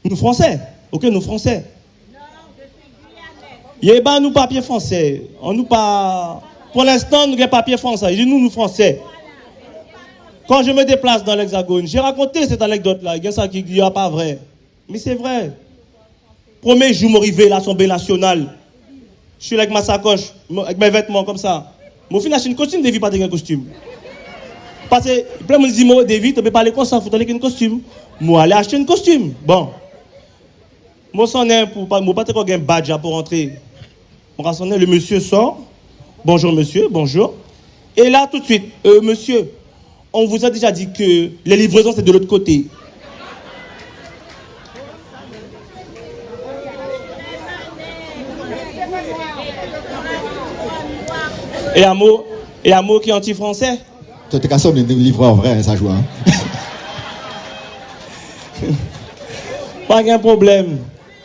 Nous Français. Ok, nous Français. Il n'y a pas nous papier français. On nous pas. Pour l'instant, nous avons papier français. Il dit nous Français. Quand je me déplace dans l'Hexagone, j'ai raconté cette anecdote-là. Il y a ça qui n'est pas vrai. Mais c'est vrai. Premier jour, je suis arrivé à l'Assemblée nationale. Je suis avec ma sacoche, avec mes vêtements comme ça. Mon fin acheté un costume, David pas un costume. Parce que plein de monde dit moi David, tu peux parler comme ça, faut aller avec un costume. Moi aller acheter un costume. Bon. Moi s'en est pour pas pas te un badge pour rentrer. Mon s'en est le monsieur sort. Bonjour monsieur, bonjour. Et là tout de suite, monsieur, on vous a déjà dit que les livraisons c'est de l'autre côté. Et un mot qui est anti-français. Tu t'es cassé de livrer en vrai, ça joue. Hein? Pas de problème.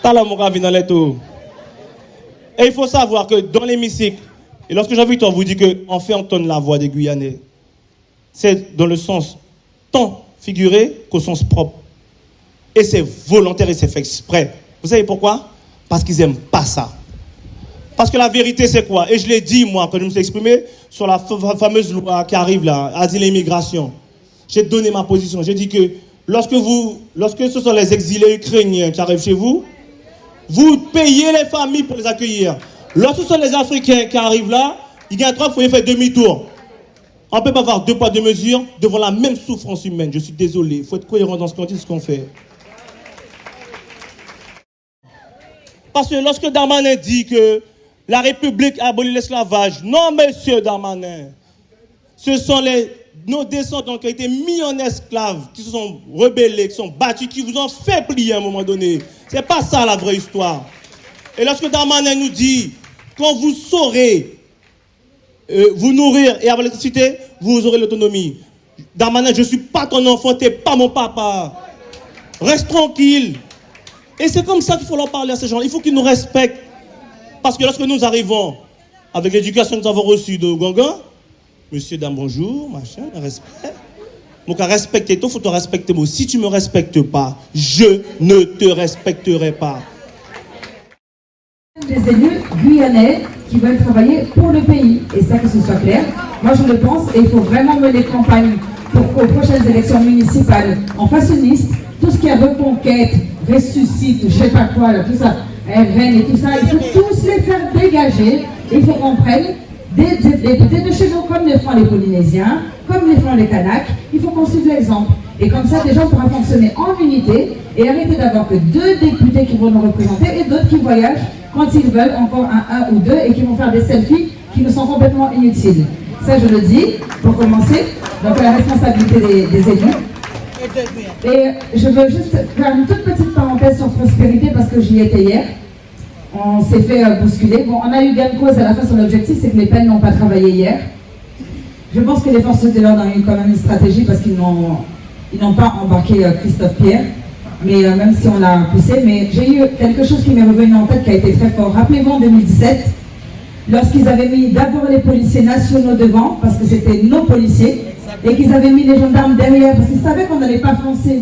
T'as là mon gars dans les tours. Et il faut savoir que dans l'hémicycle, et lorsque Jean-Victor vous dit qu'on fait entendre la voix des Guyanais, c'est dans le sens tant figuré qu'au sens propre. Et c'est volontaire et c'est fait exprès. Vous savez pourquoi? Parce qu'ils n'aiment pas ça. Parce que la vérité, c'est quoi? Et je l'ai dit, moi, quand je me suis exprimé sur la fameuse loi qui arrive là, asile et immigration. J'ai donné ma position. J'ai dit que lorsque ce sont les exilés ukrainiens qui arrivent chez vous, vous payez les familles pour les accueillir. Lorsque ce sont les Africains qui arrivent là, il y a 3 fois, il fait demi-tour. On ne peut pas avoir 2 poids, 2 mesures devant la même souffrance humaine. Je suis désolé. Il faut être cohérent dans ce qu'on dit, ce qu'on fait. Parce que lorsque Darmanin dit que la République a aboli l'esclavage, non, monsieur Darmanin, ce sont nos descendants qui ont été mis en esclaves, qui se sont rebellés, qui sont battus, qui vous ont fait plier à un moment donné. C'est pas ça la vraie histoire. Et lorsque Darmanin nous dit, quand vous saurez vous nourrir et avoir l'électricité, vous aurez l'autonomie. Darmanin, je ne suis pas ton enfant, tu n'es pas mon papa. Reste tranquille. Et c'est comme ça qu'il faut leur parler à ces gens. Il faut qu'ils nous respectent. Parce que lorsque nous arrivons avec l'éducation que nous avons reçue de Gangan, monsieur, dame, bonjour, machin, respect. Donc à respecter toi, il faut te respecter moi. Si tu ne me respectes pas, je ne te respecterai pas. Des élus guyanais qui veulent travailler pour le pays. Et ça, que ce soit clair. Moi, je le pense. Et il faut vraiment mener campagne pour qu'aux prochaines élections municipales, on fasse une liste. Tout ce qui est reconquête, ressuscite, je ne sais pas quoi, là, tout ça, RN et tout ça, il faut tous les faire dégager. Il faut qu'on prenne des députés de chez nous, comme les font les Polynésiens, comme les font les Kanaks. Il faut qu'on suive l'exemple. Et comme ça, des gens pourront fonctionner en unité et arrêter d'avoir que 2 députés qui vont nous représenter et d'autres qui voyagent quand ils veulent, encore un ou 2, et qui vont faire des selfies qui nous sont complètement inutiles. Ça, je le dis, pour commencer. Donc, la responsabilité des élus. Et je veux juste faire une toute petite parenthèse sur prospérité parce que j'y étais hier. On s'est fait bousculer. Bon, on a eu gain de cause à la fin. Son objectif, c'est que les peines n'ont pas travaillé hier. Je pense que les forces de l'ordre ont eu quand même une stratégie parce qu'ils n'ont pas embarqué Christophe Pierre. Mais même si on l'a poussé, mais j'ai eu quelque chose qui m'est revenu en tête qui a été très fort. Rappelez-vous en 2017, lorsqu'ils avaient mis d'abord les policiers nationaux devant, parce que c'était nos policiers, et qu'ils avaient mis les gendarmes derrière, parce qu'ils savaient qu'on n'allait pas foncer.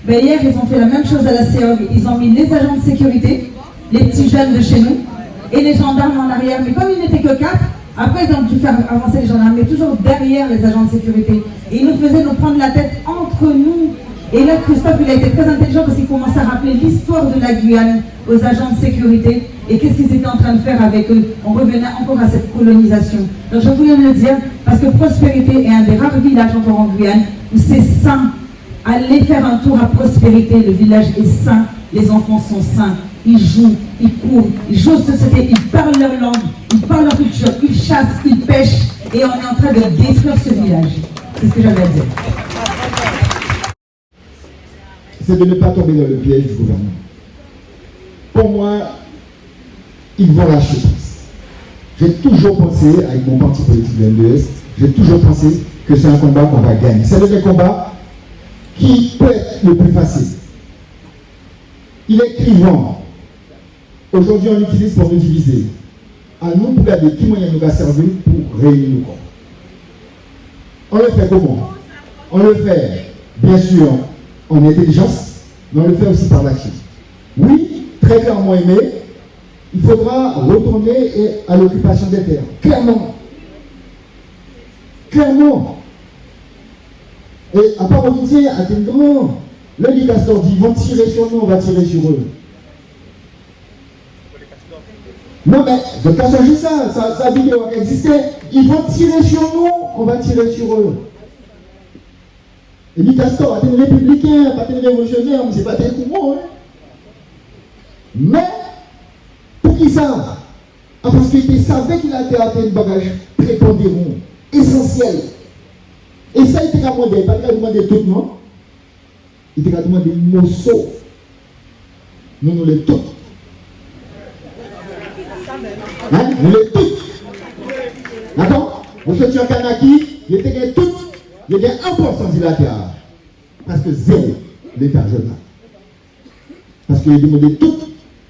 Mais hier, ils ont fait la même chose à la CEOG. Ils ont mis les agents de sécurité, les petits jeunes de chez nous, et les gendarmes en arrière. Mais comme ils n'étaient que 4, après ils ont dû faire avancer les gendarmes, mais toujours derrière les agents de sécurité. Et ils nous faisaient nous prendre la tête entre nous. Et là, Christophe, il a été très intelligent parce qu'il commençait à rappeler l'histoire de la Guyane aux agents de sécurité et qu'est-ce qu'ils étaient en train de faire avec eux. On revenait encore à cette colonisation. Donc je voulais le dire parce que Prospérité est un des rares villages encore en Guyane où c'est sain. Allez faire un tour à Prospérité, le village est sain, les enfants sont sains, ils jouent, ils courent, ils jouent en société, ils parlent leur langue, ils parlent leur culture, ils chassent, ils pêchent et on est en train de détruire ce village. C'est ce que j'avais à dire. C'est de ne pas tomber dans le piège du gouvernement. Pour moi, ils vont lâcher prise. J'ai toujours pensé, avec mon parti politique de l'NDS, j'ai toujours pensé que c'est un combat qu'on va gagner. C'est le combat qui peut être le plus facile. Il est clivant. Aujourd'hui, on l'utilise pour nous diviser. À nous, pour regarder qui moyen nous va servir pour réunir nos corps. On le fait comment? On le fait, bien sûr, en intelligence, mais on le fait aussi par l'action. Oui, très clairement aimé, il faudra retourner à l'occupation des terres. Clairement. Clairement. Et à part on dit, attends, le dit Castor dit, ils vont tirer sur nous, on va tirer sur eux. Non mais, je n'ai pas changé ça, sa vidéo qui existait. Ils vont tirer sur nous, on va tirer sur eux. Et dit Castor, pas un républicain, pas un révolutionnaire, mais c'est pas un courant. Hein. Mais, pour qui ça? Parce qu'il savait qu'il avait atteint un bagage prépondérant, essentiel. Et ça, il t'a demandé, il t'a demandé tout, non? Il t'a demandé morceau. Nous les tous. Hein? Nous les tous. D'accord? Monsieur Tchoukanaki, il était tout. Il y a 1% de la terre. Parce que zéro, l'État jeune là. Parce qu'il a demandé tout.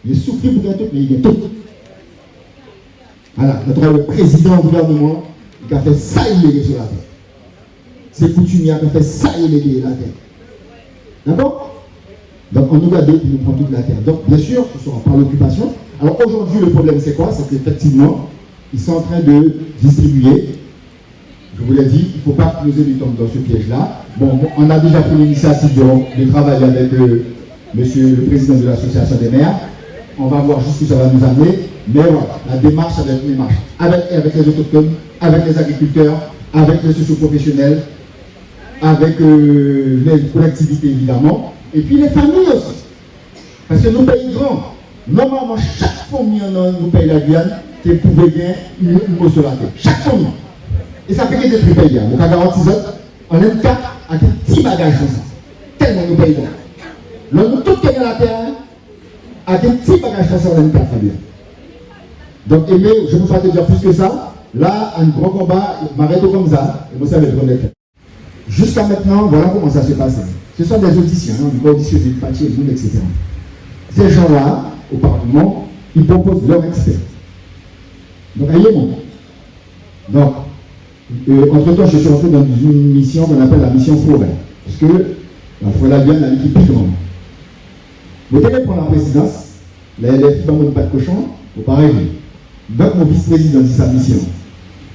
Il souffre pour gagner tout, mais il gagne tout. Voilà, notre président du gouvernement, il a fait ça, il est sur la terre. C'est coutumier, il a fait ça, il est la terre. D'accord? Donc on nous garde et nous prend toute la terre. Donc bien sûr, ce sera par l'occupation. Alors aujourd'hui, le problème c'est quoi? C'est qu'effectivement, ils sont en train de distribuer. Je vous l'ai dit, il ne faut pas que nos élus tombent dans ce piège-là. Bon, on a déjà pris l'initiative de travailler avec monsieur le président de l'association des maires. On va voir jusqu'où ça va nous amener. Mais voilà, la démarche avec une démarche. Avec les autochtones, avec les agriculteurs, avec les socioprofessionnels, avec les collectivités évidemment, et puis les familles aussi. Parce que nos pays grands, normalement, chaque famille nous paye la Guyane, qui pouvait gagner une mot sur la tête. Chaque famille. Et ça fait que des trucs payés. Donc à 46 ans, on a un cas avec un petit bagage comme ça. Tellement nous payons. Là, nous tous gagnons la terre avec un petit bagage comme ça, on a un cas très bien. Donc, Aimé, je ne peux pas te dire plus que ça. Là, un grand combat, m'arrête comme ça, et vous savez le faire. Jusqu'à maintenant, voilà comment ça se passe. Ce sont des auditions, hein, on auditionne des papiers, etc. Ces gens-là, au Parlement, ils proposent leur expert. Donc, ayez-moi. Donc, entre-temps, je suis entré dans une mission qu'on appelle la mission forêt. Parce que la forêt vient dans l'équipe grande. Vous devez prendre la présidence, la LF dans mon pas de cochon, vous pareil. Donc, mon vice-président dit sa mission.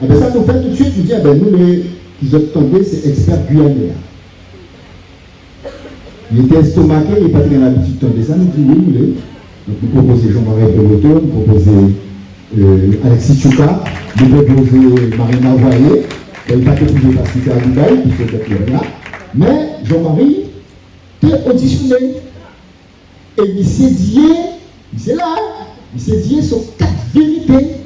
Et bien, ça nous fait tout de suite nous dire, ben, nous, les qui ont tenté, c'est experts guyanais. Il était estomaqué, il n'est pas très l'habitude de tenter ça, nous dit oui, vous voulez. Donc, nous proposons Jean-Marie Peloton, nous proposons Alexis Tchouka, nous proposons Marina Voyer, il n'est pas que pour participer à Dubaï, puisque c'est là. Mais Jean-Marie, t'es auditionné. Et il s'est dit, c'est là, il s'est dit sur 4 vérités.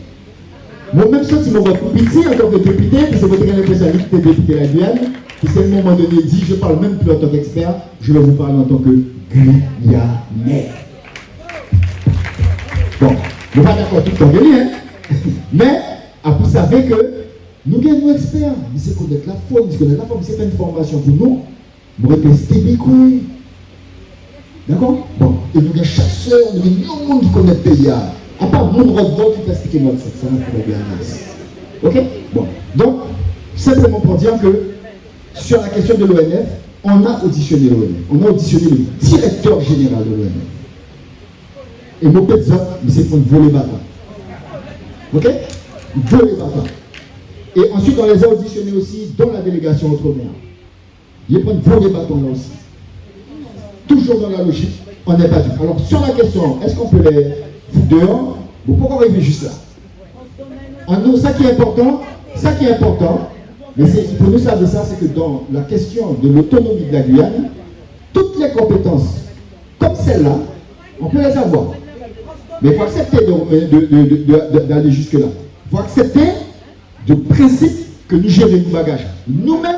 Moi-même, si je me vois pitié en tant que député, puis c'est votre l'impression de député de la Guyane, puis c'est le moment donné dit, je ne parle même plus en tant qu'expert, je vais vous parler en tant que Guyanais. Bon, je ne vais pas d'accord tout le temps gagné, hein. Mais, vous savez que nous gagnons experts, mais c'est connaître la faune, c'est connaître la faune, c'est pas une formation pour nous, nous rester des couilles. D'accord? Bon, et nous avons chasseurs, nous avons tout le monde qui connaît le pays. À part mon droit de vote, qui peut expliquer moi ça ne pourrait bien aller. Ok? Bon, donc, simplement pour dire que sur la question de l'ONF, on a auditionné l'ONF. On a auditionné le directeur général de l'ONF. Et mon pète ça, c'est pour voler bâton. Ok? Voler bâton. Et ensuite, on les a auditionnés aussi dans la délégation Outre-mer. Ils prennent voler bâton là aussi. Toujours dans la logique, on n'est pas du. Alors, sur la question, est-ce qu'on peut les foutre dehors? Bon, pourquoi arriver juste là? En nous, ça qui est important, mais il faut nous savoir ça, c'est que dans la question de l'autonomie de la Guyane, toutes les compétences, comme celle-là, on peut les avoir. Mais il faut accepter d'aller jusque-là. Il faut accepter le principe que nous gérons nos bagages. Nous-mêmes,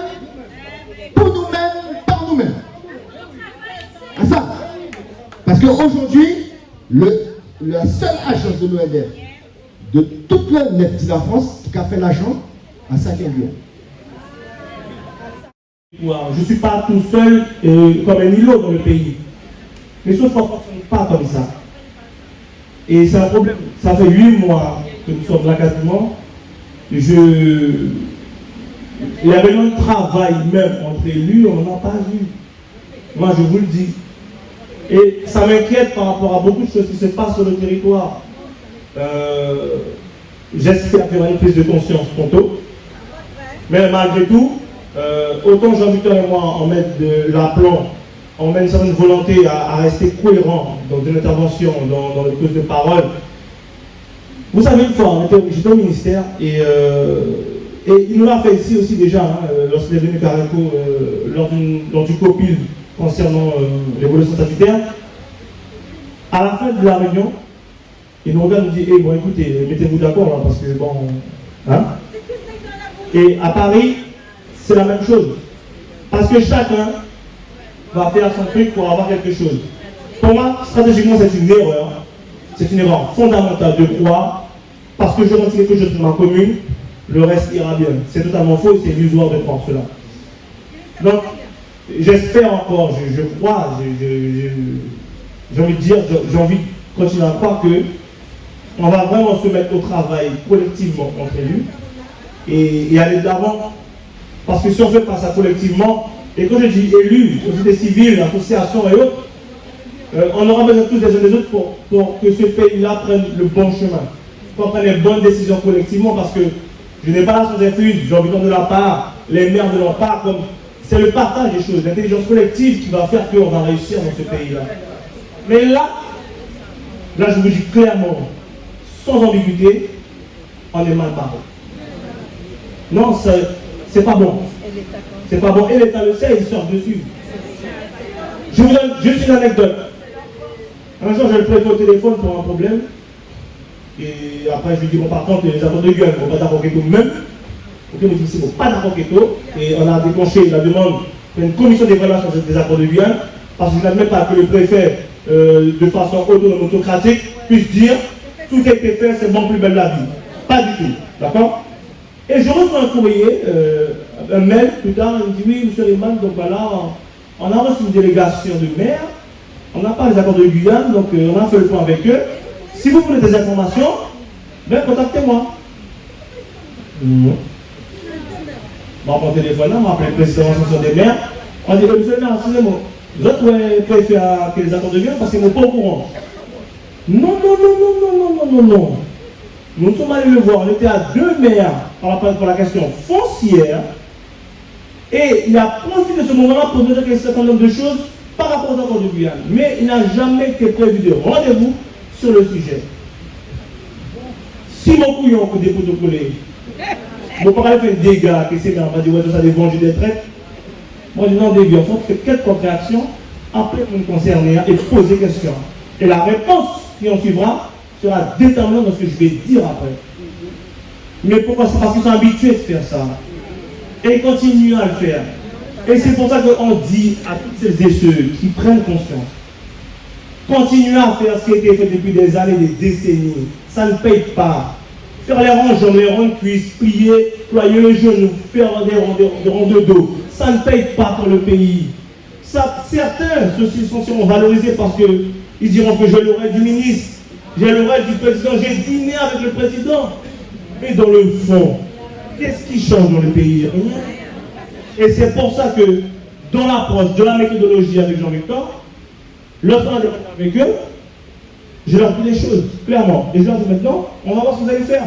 pour nous-mêmes, par nous-mêmes. À ça. Parce qu'aujourd'hui, la seule agence de l'ONF, de toute l'ONF de la France, qui a fait l'agent à 5 millions. Je ne suis pas tout seul comme un îlot dans le pays. Mais sauf qu'on ne fonctionne pas comme ça. Et c'est un problème. Ça fait 8 mois que nous sommes là quasiment. Les réunions de travail même entre élus, on n'en a pas vu. Moi, je vous le dis. Et ça m'inquiète par rapport à beaucoup de choses qui se passent sur le territoire. J'espère qu'il y aura une prise de conscience tantôt. Mais malgré tout, autant Jean-Victor et moi, on met de l'aplomb, on met une certaine volonté à rester cohérent dans une intervention, dans le prise de parole. Vous savez, une fois, j'étais au ministère et il nous l'a fait ici aussi déjà, hein, lorsqu'il est venu Caraco, lors du COPIL concernant l'évolution statutaire. À la fin de la réunion, il nous regarde et nous dit hey, bon, écoutez, mettez-vous d'accord là, parce que bon. Hein? Et à Paris, c'est la même chose. Parce que chacun va faire son truc pour avoir quelque chose. Pour moi, stratégiquement, c'est une erreur. C'est une erreur fondamentale de croire, parce que je rentre quelque chose dans ma commune, le reste ira bien. C'est totalement faux, c'est illusoire de croire cela. Donc, j'espère encore, je crois, j'ai envie de dire, j'ai envie de continuer à croire que on va vraiment se mettre au travail collectivement entre élus et aller de l'avant. Parce que si on fait pas ça collectivement, et quand je dis élus, société civile, associations et autres, on aura besoin tous les uns des autres pour que ce pays-là prenne le bon chemin, pour prendre les bonnes décisions collectivement, parce que je n'ai pas la science infuse, j'ai envie de la part, les maires de leur part, comme c'est le partage des choses, l'intelligence collective qui va faire qu'on va réussir dans ce pays-là. Mais là, je vous dis clairement, sans ambiguïté, on est mal barré. Non, c'est pas bon. C'est pas bon. Et l'État le sait, il sort dessus. Je vous donne juste une anecdote. Un jour, j'ai le préfet au téléphone pour un problème. Et après, je lui dis, bon, par contre, les accords de Guyane, on va d'accord avec nous-mêmes. Ok, mais c'est bon, pas d'accord avec nous. Et on a déclenché la demande d'une commission d'évaluation des accords de Guyane. Parce que je n'admets pas que le préfet, de façon autonome, autocratique, puisse dire tout a été fait, c'est bon, plus belle la vie. Pas du tout. D'accord? Et je reçois un courrier, un mail plus tard, il me dit oui, M. Riemann, donc voilà, on a reçu une délégation de maires, on n'a pas les accords de Guyane, donc on a fait le point avec eux. Si vous voulez des informations, ben contactez-moi. Bon, mon téléphone là, on m'a appelé le président de l'association des maires, on dit, M. Riemann, excusez-moi, vous êtes préfet à les accords de Guyane parce qu'ils ne sont pas au courant. Non. Nous sommes allés le voir, on était à 2 maires pour la question foncière, et il a profité de ce moment-là pour nous dire un certain nombre de choses par rapport aux accords de Guyane. Mais il n'a jamais été prévu de rendez-vous sur le sujet. Si mon couillon peut déprotocoler, mon père fait des dégâts, que c'est bien, on va dire, ouais, ça des venges des traites. Moi, je dis non, des gars, il faut faire quelques réactions, après vous me concerner et poser des questions. Et la réponse qui en suivra sera déterminante dans ce que je vais dire après. Mais pourquoi? C'est parce qu'ils sont habitués de faire ça. Et ils continuent à le faire. Et c'est pour ça qu'on dit à toutes celles et ceux qui prennent conscience, continuez à faire ce qui a été fait depuis des années, des décennies. Ça ne paye pas. Faire les rangs, les rangs de cuisses, plier, ployer le genou, faire des rangs de dos. Ça ne paye pas pour le pays. Ça, certains seront valorisés parce qu'ils diront que j'ai l'oreille du ministre, j'ai l'oreille du président, j'ai dîné avec le président. Mais dans le fond, qu'est-ce qui change dans le pays? Rien. Et c'est pour ça que, dans l'approche de la méthodologie avec Jean-Victor, lorsqu'on a débattu avec eux, je leur dis les choses, clairement. Et je leur dis maintenant, on va voir ce que vous allez faire.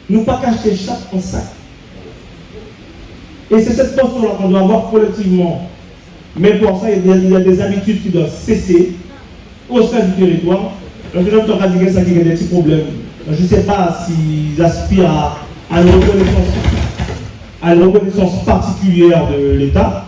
Ne pas cacher chaque en sac. Et c'est cette posture-là qu'on doit avoir collectivement. Mais pour ça, il y a des habitudes qui doivent cesser au sein du territoire. Donc, je vais radiquer ça qui a des petits problèmes. Je ne sais pas s'ils aspirent à une reconnaissance particulière de l'État.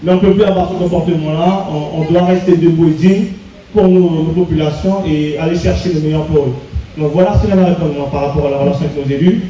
Mais on ne peut plus avoir ce comportement-là. On doit rester debout et digne pour nos populations et aller chercher le meilleur pour eux. Donc voilà ce que j'avais à répondre par rapport à la relation avec nos élus.